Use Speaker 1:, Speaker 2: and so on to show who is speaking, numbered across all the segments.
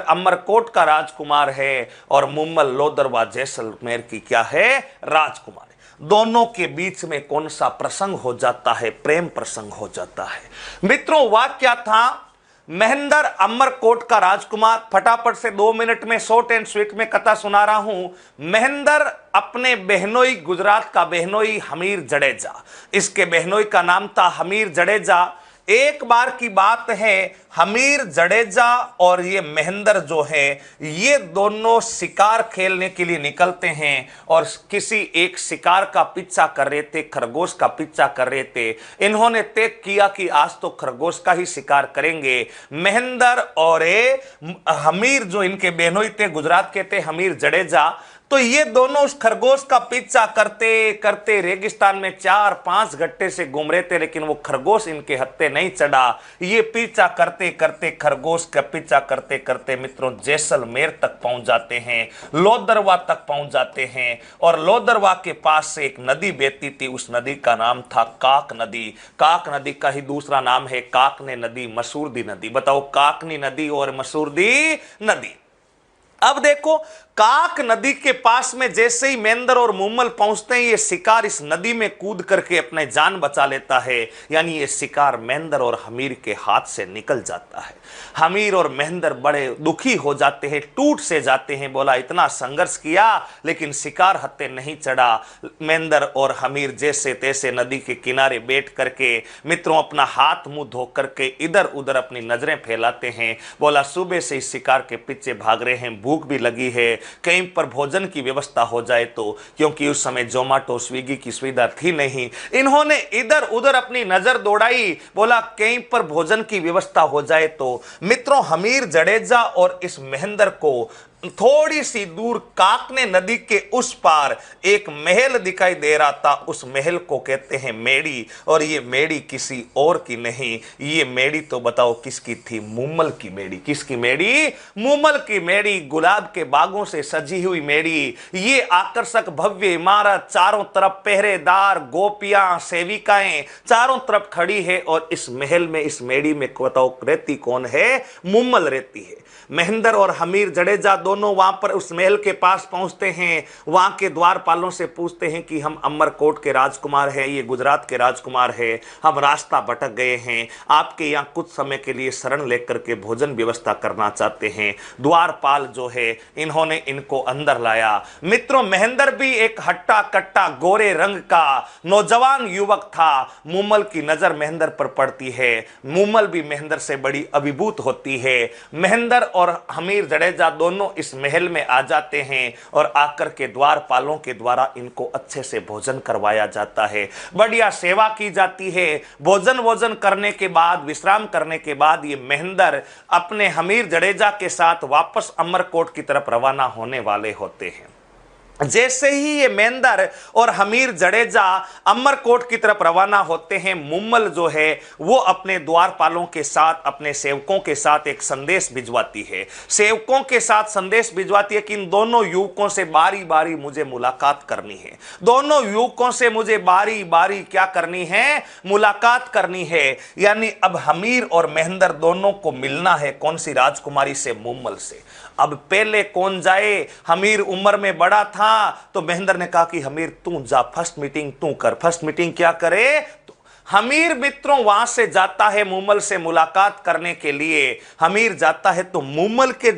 Speaker 1: अमरकोट का राजकुमार है और मुम्मल लोदरवा जैसलमेर की क्या है, राजकुमार। दोनों के बीच में कौन सा प्रसंग हो जाता है, प्रेम प्रसंग हो जाता है। मित्रों वाक्य क्या था, महेंद्र अमरकोट का राजकुमार। फटाफट से 2 मिनट में शॉर्ट एंड स्वीट में कथा सुना रहा हूं। महेंद्र अपने बहनोई, गुजरात का बहनोई हमीर जडेजा, इसके बहनोई का नाम था हमीर जडेजा। एक बार की बात है, हमीर जडेजा और ये महेंद्र जो है, ये दोनों शिकार खेलने के लिए निकलते हैं और किसी एक शिकार का पीछा कर रहे थे, खरगोश का पीछा कर रहे थे। इन्होंने तय किया कि आज तो खरगोश का ही शिकार करेंगे। महेंद्र और हमीर जो इनके बहनोई थे, गुजरात के थे हमीर जडेजा, तो ये दोनों उस खरगोश का पीछा करते करते रेगिस्तान में 4-5 घंटे से घूम रहे थे, लेकिन वो खरगोश इनके हत्थे नहीं चढ़ा। ये पीछा करते करते, खरगोश का पीछा करते करते मित्रों जैसलमेर तक पहुंच जाते हैं, लोदरवा तक पहुंच जाते हैं। और लोदरवा के पास से एक नदी बहती थी, उस नदी का नाम था काक नदी। काक नदी का ही दूसरा नाम है काकने नदी, मसूरदी नदी। बताओ, काकनी नदी और मसूरदी नदी। अब देखो, काक नदी के पास में जैसे ही महेंद्र और मुम्मल पहुंचते हैं, ये शिकार इस नदी में कूद करके अपने जान बचा लेता है। यानी ये शिकार महेंद्र और हमीर के हाथ से निकल जाता है। हमीर और महेंद्र बड़े दुखी हो जाते हैं, टूट से जाते हैं। बोला इतना संघर्ष किया लेकिन शिकार हत्थे नहीं चढ़ा। महेंद्र और हमीर जैसे तैसे नदी के किनारे बैठ करके मित्रों अपना हाथ मुंह धो करके इधर उधर अपनी नजरें फैलाते हैं। बोला सुबह से इस शिकार के पीछे भाग रहे हैं, भूख भी लगी है, कहीं पर भोजन की व्यवस्था हो जाए तो, क्योंकि उस समय जोमेटो स्विगी की सुविधा थी नहीं। इन्होंने इधर उधर अपनी नजर दौड़ाई, बोला कहीं पर भोजन की व्यवस्था हो जाए तो। मित्रों हमीर जडेजा और इस महेंद्र को थोड़ी सी दूर काकने नदी के उस पार एक महल दिखाई दे रहा था। उस महल को कहते हैं मेड़ी, और ये मेड़ी किसी और की नहीं, ये मेड़ी तो बताओ किसकी थी, मुम्मल की मेड़ी। किसकी मेड़ी, मुम्मल की मेड़ी। गुलाब के बागों से सजी हुई मेड़ी, ये आकर्षक भव्य इमारत, चारों तरफ पहरेदार, गोपियां, सेविकाएं चारों तरफ खड़ी है। और इस महल में, इस मेड़ी में बताओ रहती कौन है, मुम्मल रहती है। महेंद्र और हमीर जडेजा दोनों वहां पर उस महल के पास पहुंचते हैं। वहां के द्वारपालों से पूछते हैं कि हम अमरकोट के राजकुमार हैं, ये गुजरात के राजकुमार हैं, हम रास्ता भटक गए हैं, आपके यहाँ कुछ समय के लिए शरण लेकर के भोजन व्यवस्था करना चाहते हैं। द्वारपाल जो है इन्होंने इनको अंदर लाया। मित्रों महेंद्र भी एक हट्टा कट्टा गोरे रंग का नौजवान युवक था। मुम्मल की नजर महेंद्र पर पड़ती है, मुम्मल भी महेंद्र से बड़ी अभिभूत होती है। महेंद्र और हमीर जडेजा दोनों इस महल में आ जाते हैं और आकर के द्वारपालों के द्वारा इनको अच्छे से भोजन करवाया जाता है, बढ़िया सेवा की जाती है। भोजन करने के बाद, विश्राम करने के बाद ये महेंद्र अपने हमीर जडेजा के साथ वापस अमरकोट की तरफ रवाना होने वाले होते हैं। जैसे ही ये महेंद्र और हमीर जडेजा अमरकोट की तरफ रवाना होते हैं, मुम्मल जो है वो अपने द्वारपालों के साथ, अपने सेवकों के साथ एक संदेश भिजवाती है। सेवकों के साथ संदेश भिजवाती है कि इन दोनों युवकों से बारी बारी मुझे मुलाकात करनी है। दोनों युवकों से मुझे बारी बारी क्या करनी है, मुलाकात करनी है। यानी अब हमीर और महेंद्र दोनों को मिलना है। कौन सी राजकुमारी से, मुम्मल से। अब पहले कौन जाए, हमीर उम्र में बड़ा था तो महेंद्र ने कहा कि हमीर तू जा, फर्स्ट मीटिंग तू कर। फर्स्ट मीटिंग क्या करे, हमीर मित्रों वहां से जाता है मुम्मल से मुलाकात करने के लिए। हमीर जाता है तो मुम्मल के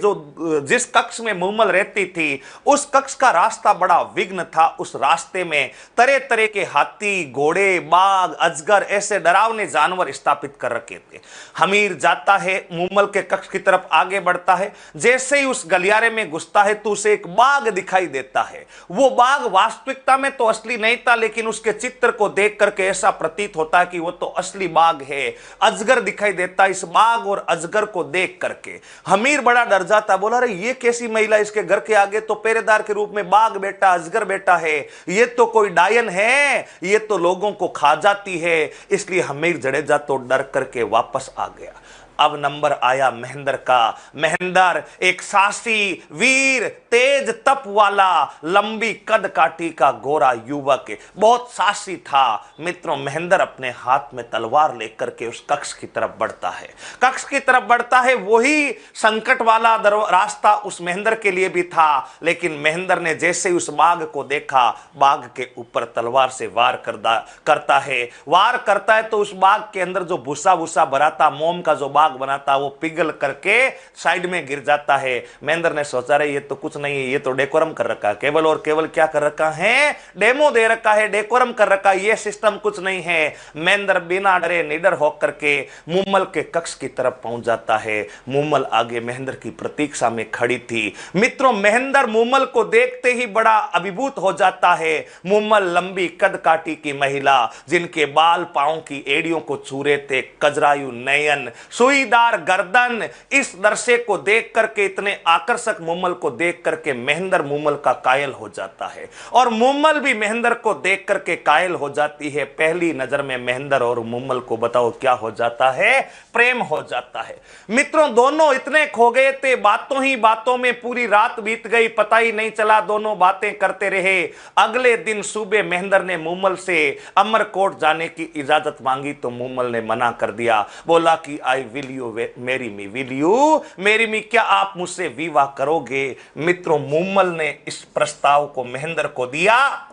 Speaker 1: जिस कक्ष में मुम्मल रहती थी, उस कक्ष का रास्ता बड़ा विघ्न था। उस रास्ते में तरह तरह के हाथी, घोड़े, बाघ, अजगर ऐसे डरावने जानवर स्थापित कर रखे थे। हमीर जाता है, मुम्मल के कक्ष की तरफ आगे बढ़ता है। जैसे ही उस गलियारे में घुसता है तो उसे एक बाघ दिखाई देता है। वो बाघ वास्तविकता में तो असली नहीं था, लेकिन उसके चित्र को देख करके ऐसा प्रतीत होता कि वो तो असली बाघ है। अजगर दिखाई देता। इस बाघ और अजगर को देख करके हमीर बड़ा डर जाता, बोला अरे ये कैसी महिला, इसके घर के आगे तो पहरेदार के रूप में बाघ बेटा, अजगर बेटा है, ये तो कोई डायन है, ये तो लोगों को खा जाती है। इसलिए हमीर जडेजा तो डर करके वापस आ गया। अब नंबर आया महेंद्र का। महेंद्र एक साहसी, वीर, तेज तप वाला, लंबी कद काठी का गोरा युवक, बहुत साहसी था। मित्रों, महेंद्र अपने हाथ में तलवार लेकर के उस कक्ष की तरफ बढ़ता है। कक्ष की तरफ बढ़ता है। वही संकट वाला रास्ता उस महेंद्र के लिए भी था, लेकिन महेंद्र ने जैसे उस बाघ को देखा, बाघ के ऊपर तलवार से वार करता है। वार करता है तो उस बाघ के अंदर जो भूसा भूसा भरा था, मोम का जो बाघ बना था, वो पिघल करके साइड में गिर जाता है। महेंद्र ने सोचा, रहे ये तो कुछ नहीं है, ये तो डेकोरम कर रखा है, केवल और केवल क्या कर रखा है, डेमो दे रखा है, डेकोरम कर रखा है, ये सिस्टम कुछ नहीं है। महेंद्र बिना डरे निडर होकर के मुम्मल के कक्ष की तरफ पहुंच जाता है। मुम्मल आगे महेंद्र की प्रतीक्षा में खड़ी थी। मित्रों, महेंद्र मुम्मल को देखते ही बड़ा अभिभूत हो जाता है। मुम्मल लंबी कद काठी की महिला, जिनके बाल पांव की एड़ियों को छूरे थे, कजरायु नयन, सुईदार गर्दन। इस दृश्य को देख करके, इतने आकर्षक मुम्मल को देख करके महेंद्र मुम्मल का कायल हो जाता है, और मुम्मल भी महेंद्र को देख करके कायल हो जाती है। पहली नजर में महेंद्र और मुम्मल को बताओ क्या हो जाता है, प्रेम हो जाता है। मित्रों, दोनों इतने खो गए थे, बातों ही बातों में पूरी रात बीत गई, पता ही नहीं चला, दोनों बातें करते रहे। अगले दिन सुबह महेंद्र ने मुम्मल से अमरकोट जाने की इजाजत मांगी तो मुम्मल ने मना कर दिया। बोला कि I will you marry me, will you marry me, क्या आप मुझसे विवाह करोगे? मित्रों, मुम्मल ने इस प्रस्ताव को महेंद्र को दिया,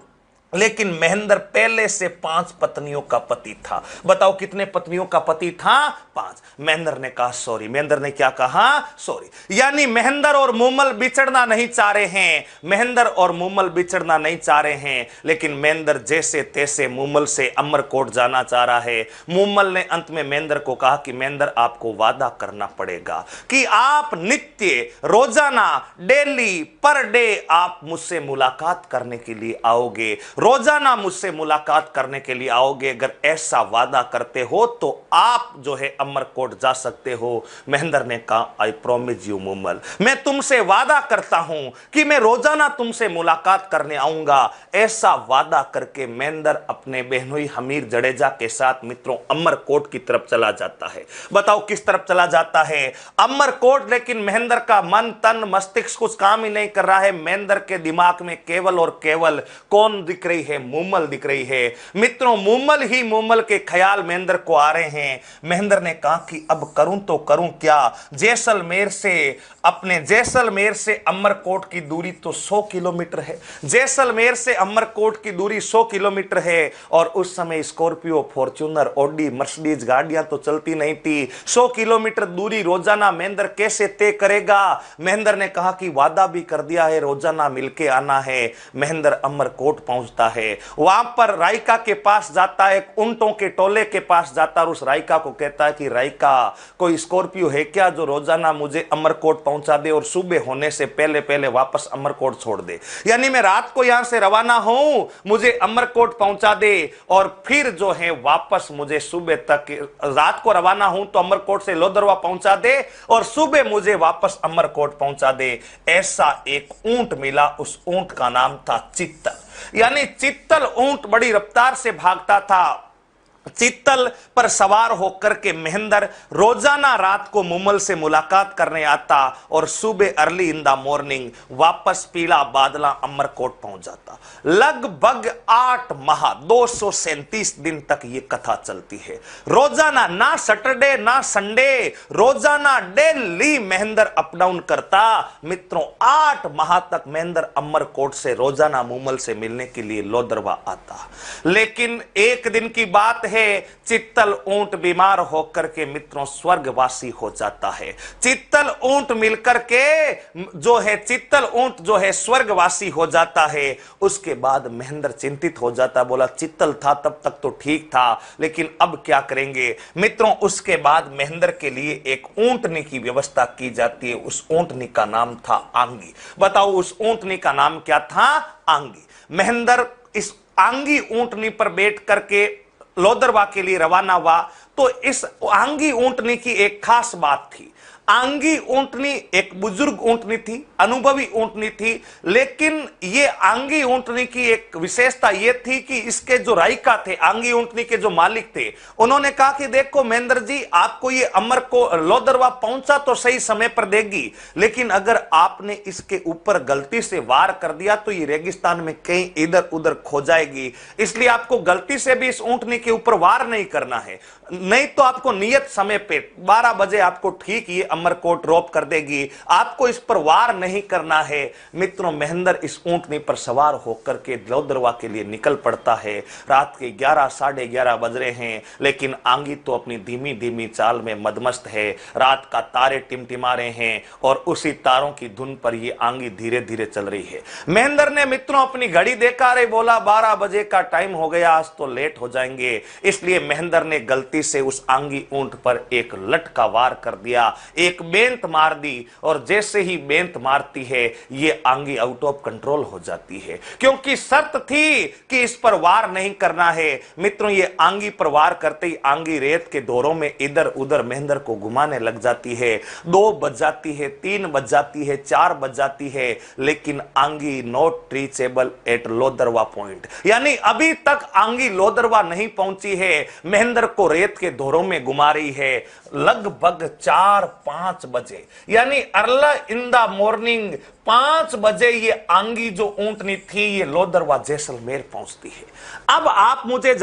Speaker 1: लेकिन महेंद्र पहले से 5 पत्नियों का पति था। बताओ कितने पत्नियों का पति था? 5। महेंद्र ने कहा सॉरी। महेंद्र ने क्या कहा? सॉरी। यानी महेंद्र और मुम्मल बिछड़ना नहीं चाह रहे हैं। महेंद्र और मुम्मल बिछड़ना नहीं चाह रहे हैं, लेकिन महेंद्र जैसे तैसे मुम्मल से अमरकोट जाना चाह रहा है। मुम्मल ने अंत में महेंद्र को कहा कि महेंद्र, आपको वादा करना पड़ेगा कि आप नित्य, रोजाना, डेली, पर डे आप मुझसे मुलाकात करने के लिए आओगे, रोजाना मुझसे मुलाकात करने के लिए आओगे। अगर ऐसा वादा करते हो तो आप जो है अमरकोट जा सकते हो। महेंद्र ने कहा आई प्रॉमिस यू मुम्मल, मैं तुमसे वादा करता हूं कि मैं रोजाना तुमसे मुलाकात करने आऊंगा। ऐसा वादा करके महेंद्र अपने बहनोई हमीर जडेजा के साथ मित्रों अमरकोट की तरफ चला जाता है। बताओ किस तरफ चला जाता है? अमरकोट। लेकिन महेंद्र का मन तन मस्तिष्क कुछ काम ही नहीं कर रहा है। महेंद्र के दिमाग में केवल और केवल कौन दिख रही है? मुम्मल दिख रही है। मित्रों, मुम्मल ही मुम्मल के ख्याल महेंद्र को आ रहे हैं। महेंद्र ने कहा कि अब करूं तो करूं क्या? जैसलमेर से अमरकोट की दूरी तो 100 किलोमीटर है। जैसलमेर से अमरकोट की दूरी 100 किलोमीटर है, और उस समय स्कॉर्पियो, फॉर्च्यूनर, ऑडी, मर्सिडीज गाड़ियां तो चलती नहीं थी। 100 किलोमीटर दूरी रोजाना महेंद्र कैसे तय करेगा? महेंद्र ने कहा कि वादा भी कर दिया है, रोजाना मिलके आना है। महेंद्र अमरकोट पहुंचता है। वहां पर राइका के पास जाता है, ऊंटों के टोले के पास जाता है और उस राइका को कहता है कि राइका, कोई स्कॉर्पियो है क्या जो रोजाना मुझे अमरकोट पहुंचा दे और सुबह होने से पहले पहले वापस अमरकोट छोड़ दे? यानी मैं रात को यहां से रवाना हूं, मुझे अमरकोट पहुंचा दे, और फिर जो है वापस मुझे सुबह तक, रात को रवाना हूं तो अमरकोट से लोदरवा पहुंचा दे और सुबह मुझे वापस अमरकोट पहुंचा दे। ऐसा एक ऊंट मिला, उस ऊंट का नाम था चित्तल। यानी चित्तल ऊंट बड़ी रफ्तार से भागता था। चित्तल पर सवार होकर के महेंद्र रोजाना रात को मुम्मल से मुलाकात करने आता और सुबह अर्ली इन द मॉर्निंग वापस पीला बादला अमरकोट पहुंच जाता। लगभग 8 माह 237 दिन तक ये कथा चलती है। रोजाना, ना सैटरडे ना संडे, रोजाना डेली महेंद्र अप डाउन करता। मित्रों, 8 माह तक महेंद्र अमरकोट से रोजाना मुम्मल से मिलने के लिए लोदरवा आता। लेकिन एक दिन की बात है, चित्तल ऊंट बीमार होकर के मित्रों स्वर्गवासी हो जाता है। चित्तल ऊंट मिलकर के चित्तल ऊंट जो है स्वर्गवासी हो जाता है। उसके बाद महेंद्र चिंतित हो जाता, बोला चित्तल था तब तक तो ठीक था, लेकिन अब क्या करेंगे? मित्रों, उसके बाद महेंद्र के लिए एक ऊंटनी की व्यवस्था की जाती है। उस ऊंटनी का नाम था आंगी। बताओ उस ऊंटनी का नाम क्या था? आंगी। महेंद्र इस आंगी ऊंटनी पर बैठ करके लोदरवा के लिए रवाना हुआ। तो इस आंगी ऊंटनी की एक खास बात थी। आंगी ऊंटनी एक बुजुर्ग ऊंटनी थी, अनुभवी ऊंटनी थी, लेकिन ये आंगी ऊंटनी की एक विशेषता ये थी कि इसके जो राइका थे, आंगी ऊंटनी के जो मालिक थे, उन्होंने कहा कि देखो महेंद्र जी, आपको ये अमर को लोदरवा पहुंचा तो सही समय पर देगी, लेकिन अगर आपने इसके ऊपर गलती से वार कर दिया तो ये रेगिस्तान में कहीं इधर उधर खो जाएगी। इसलिए आपको गलती से भी इस ऊंटनी के ऊपर वार नहीं करना है, नहीं तो आपको नियत समय पे 12 बजे आपको ठीक ये अमरकोट रोप कर देगी, आपको इस पर वार नहीं करना है। मित्रों, महेंद्र इस ऊंटनी पर सवार होकर के लोदरवा के लिए निकल पड़ता है। रात के 11 साढ़े 11 बज रहे हैं, लेकिन आंगी तो अपनी धीमी धीमी चाल में मदमस्त है। रात का तारे टिमटिमा रहे हैं और उसी तारों की धुन पर ये आंगी धीरे धीरे चल रही है। महेंद्र ने मित्रों अपनी घड़ी देखा, रे बोला 12 बजे का टाइम हो गया, आज तो लेट हो जाएंगे। इसलिए महेंद्र ने गलती से उस आंगी ऊंट पर एक लट का वार कर दिया, एक बेंत मार दी, और जैसे ही बेंत मारती है ये आंगी आउट ऑफ कंट्रोल हो जाती है, क्योंकि शर्त थी कि इस पर वार नहीं करना है। मित्रों, ये आंगी पर वार करते ही आंगी रेत के दौरों में इधर उधर महेंद्र को घुमाने लग जाती है। 2 बज जाती है, 3 बज जाती है, 4 बज जाती है, लेकिन आंगी not reachable eight Lodurva point, यानी अभी तक आंगी लोदरवा नहीं पहुंची है। महेंद्र को रेत के दौरों में घुमा रही है। लगभग 4-5 बजे, यानी अर्ली इन द मॉर्निंग 5 बजे ये आंगी जो ऊंटनी थी ये लोदरवा जैसलमेर पहुंचती है। अब आप मुझे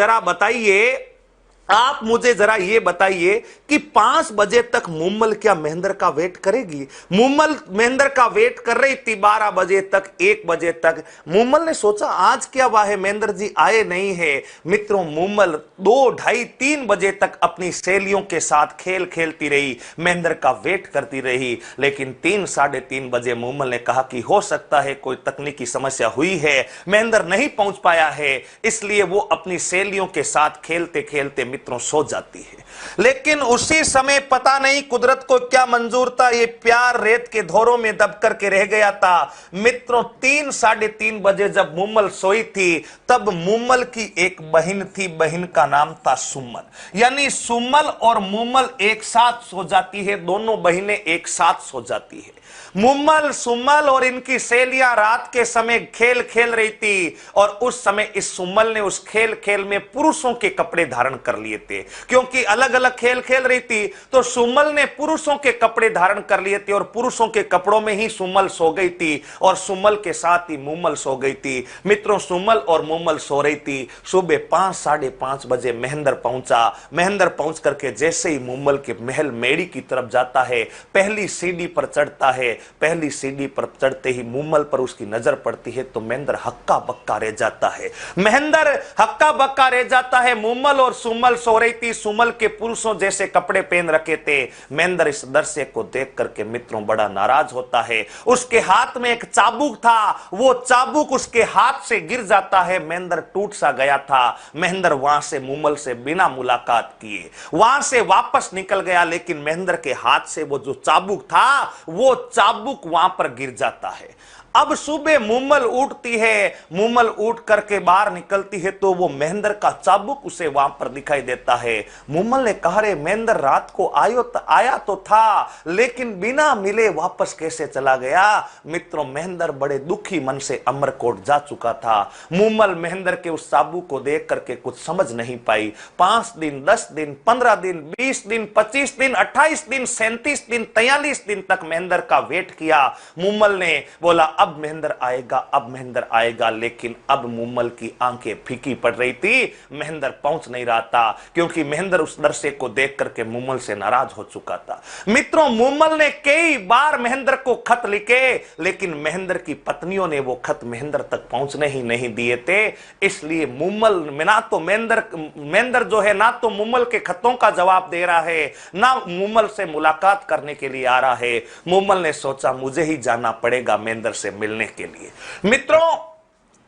Speaker 1: जरा ये बताइए कि 5 बजे तक मुम्मल क्या महेंद्र का वेट करेगी? मुम्मल महेंद्र का वेट कर रही थी 12 बजे तक, 1 बजे तक। मुम्मल ने सोचा आज क्या हुआ है, महेंद्र जी आए नहीं है। मित्रों, मुम्मल 2, ढाई, 3 बजे तक अपनी सहेलियों के साथ खेल खेलती रही, महेंद्र का वेट करती रही। लेकिन 3, साढ़े 3 बजे मुम्मल ने कहा कि हो सकता है कोई तकनीकी समस्या हुई है, महेंद्र नहीं पहुंच पाया है, इसलिए वो अपनी सहेलियों के साथ खेलते खेलते मित्रों सो जाती है। लेकिन उसी समय पता नहीं कुदरत को क्या मंजूर था, ये प्यार रेत के धोरों में दब करके रह गया था। मित्रों, 3, साढ़े 3 बजे जब मुम्मल सोई थी, तब मुम्मल की एक बहन थी, बहन का नाम था सुम्मल, यानी सुम्मल और मुम्मल एक साथ सो जाती है, दोनों बहनें एक साथ सो जाती है। मुम्मल, सुम्मल और इनकी सहेलियां रात के समय खेल खेल रही थी, और उस समय इस सुम्मल ने उस खेल खेल में पुरुषों के कपड़े धारण कर लिए थे, क्योंकि अलग अलग खेल खेल रही थी, तो सुम्मल ने पुरुषों के कपड़े धारण कर लिए थे, और पुरुषों के कपड़ों में ही सुम्मल सो गई थी, और सुम्मल के साथ ही मुम्मल सो गई थी। मित्रों, सुम्मल और मुम्मल सो रही थी। सुबह 5, साढ़े 5 बजे महेंद्र पहुंचा। महेंद्र पहुंच करके जैसे ही मुम्मल के महल मेड़ी की तरफ जाता है, पहली सीढ़ी पर चढ़ता है। पहली सीढ़ी पर चढ़ते ही मुम्मल पर उसकी नजर पड़ती है, तो महेंद्र हक्का बक्का रह जाता है। महेंद्र हक्का बक्का रह जाता है। मुम्मल और सुम्मल सो रही थी, सुम्मल के पुरुषों जैसे कपड़े पहन रखे थे। महेंद्र इस दृश्य को देख करके मित्रों बड़ा नाराज होता है। उसके हाथ में एक चाबुक था, वो चाबुक उसके हाथ से गिर जाता है। महेंद्र टूट सा गया था। महेंद्र वहां से मुम्मल से बिना मुलाकात किए वहां से वापस निकल गया, लेकिन महेंद्र के हाथ से वो जो चाबुक था, वो चाबुक वहां पर गिर जाता है। अब सुबह मुम्मल उठती है, मुम्मल उठ करके बाहर निकलती है, तो वो महेंद्र का चाबुक उसे वहां पर दिखाई देता है। मुम्मल ने कहा, रे महेंद्र रात को आया तो था, लेकिन बिना मिले वापस कैसे चला गया? मित्रों, महेंद्र बड़े दुखी मन से अमरकोट जा चुका था। मुम्मल महेंद्र के उस चाबुक को देख करके कुछ समझ नहीं पाई। 5 दिन, 10 दिन, 15 दिन, 20 दिन, 25 दिन, 28 दिन, 37 दिन, 43 दिन तक महेंद्र का वेट किया। मुम्मल ने बोला अब महेंद्र आएगा, अब महेंद्र आएगा, लेकिन अब मुम्मल की आंखें फीकी पड़ रही थी। महेंद्र पहुंच नहीं रहा था, क्योंकि महेंद्र उस दृश्य को देख करके मुम्मल से नाराज हो चुका था। मित्रों, मुम्मल ने कई बार महेंद्र को खत लिखे, लेकिन महेंद्र की पत्नियों ने वो खत महेंद्र तक पहुंचने ही नहीं दिए थे। इसलिए मुम्मल ना तो महेंद्र जो है ना तो मुम्मल के खतों का जवाब दे रहा है, ना मुम्मल से मुलाकात करने के लिए आ रहा है। मुम्मल ने सोचा मुझे ही जाना पड़ेगा महेंद्र से मिलने के लिए। मित्रों,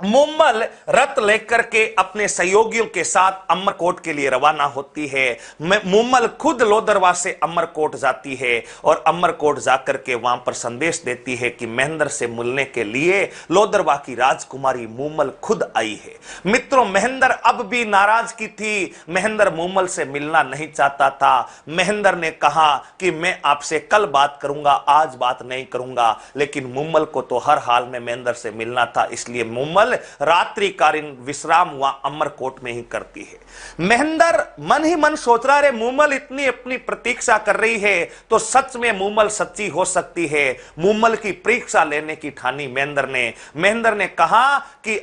Speaker 1: मुम्मल रथ लेकर के अपने सहयोगियों के साथ अमरकोट के लिए रवाना होती है। मुम्मल खुद लोदरवा से अमरकोट जाती है और अमरकोट जाकर के वहां पर संदेश देती है कि महेंद्र से मिलने के लिए लोदरवा की राजकुमारी मुम्मल खुद आई है। मित्रों, महेंद्र अब भी नाराज की थी। महेंद्र मुम्मल से मिलना नहीं चाहता था। महेंद्र ने कहा कि मैं आपसे कल बात करूंगा, आज बात नहीं करूंगा। लेकिन मुम्मल को तो हर हाल में महेंद्र से मिलना था, इसलिए मुम्मल रात्रिकालीन विश्राम वहां अमरकोट में ही करती है। महेंद्र मन ही मन सोच रहा है, मुम्मल इतनी अपनी प्रतीक्षा कर रही है तो सच में मुम्मल सच्ची हो सकती है। मुम्मल की परीक्षा लेने की ठानी महेंद्र ने कहा कि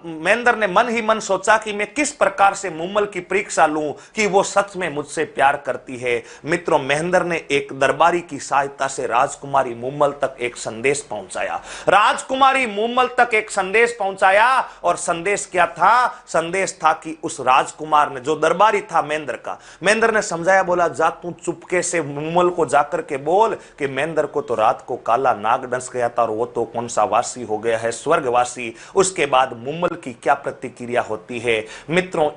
Speaker 1: महेंद्र ने मन ही मन सोचा कि मैं किस प्रकार से मुम्मल की परीक्षा लूं कि वो सच में मुझसे प्यार करती है। मित्रों, महेंद्र ने एक दरबारी की सहायता से राजकुमारी मुम्मल तक एक संदेश पहुंचाया। राजकुमारी मुम्मल तक एक संदेश पहुंचाया, और संदेश क्या था? संदेश था कि उस राजकुमार ने, जो दरबारी था महेंद्र ने समझाया, बोला जा तू चुपके से मुम्मल को जाकर के बोल कि महेंद्र को तो रात को काला नाग डस गया था और वो तो कौन सा वासी हो गया है, स्वर्गवासी। उसके बाद मुम्मल की क्या प्रतिक्रिया होती है। मित्रों,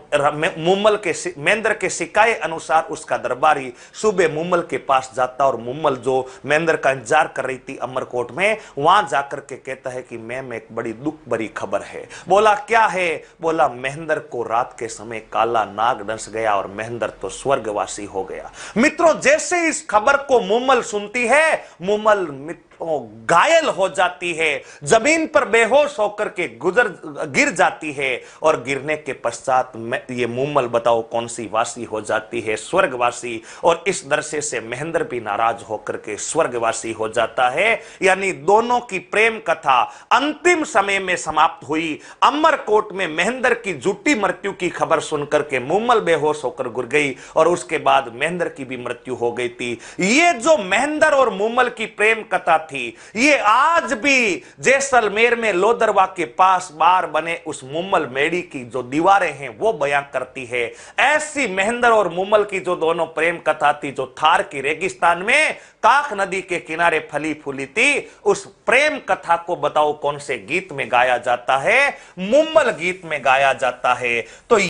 Speaker 1: महेंद्र के सिकाए अनुसार उसका दरबारी सुबह मुम्मल के पास जाता और मुम्मल जो महेंद्र का इंतजार कर रही थी अमरकोट में, वहां जाकर के कहता है कि मैम एक बड़ी दुख भरी खबर है। बोला क्या है? बोला महेंद्र को रात के समय काला नाग डस गया और महेंद्र तो स्वर्गवासी हो गया। मित्रों, जैसे इस खबर को मुम्मल सुनती है, मुम्मल घायल हो जाती है, जमीन पर बेहोश होकर के गिर जाती है और गिरने के पश्चात ये मुम्मल बताओ कौन सी वासी हो जाती है? स्वर्गवासी। और इस दृश्य से महेंद्र भी नाराज होकर के स्वर्गवासी हो जाता है। यानी दोनों की प्रेम कथा अंतिम समय में समाप्त हुई। अमरकोट में महेंद्र की झूठी मृत्यु की खबर सुनकर के मुम्मल बेहोश होकर गिर गई और उसके बाद महेंद्र की भी मृत्यु हो गई थी। ये जो महेंद्र और मुम्मल की प्रेम कथा थी, ये आज भी जैसलमेर में लोदरवा के पास बार बने उस मुम्मल मेड़ी की जो दीवारें हैं वो बयां करती है। ऐसी महेंद्र और मुम्मल की जो दोनों प्रेम कथा थी, जो थार की रेगिस्तान में काक नदी के किनारे फली फूली थी, उस प्रेम कथा को बताओ कौन से गीत में गाया जाता है? मुम्मल गीत में गाया जाता है। तो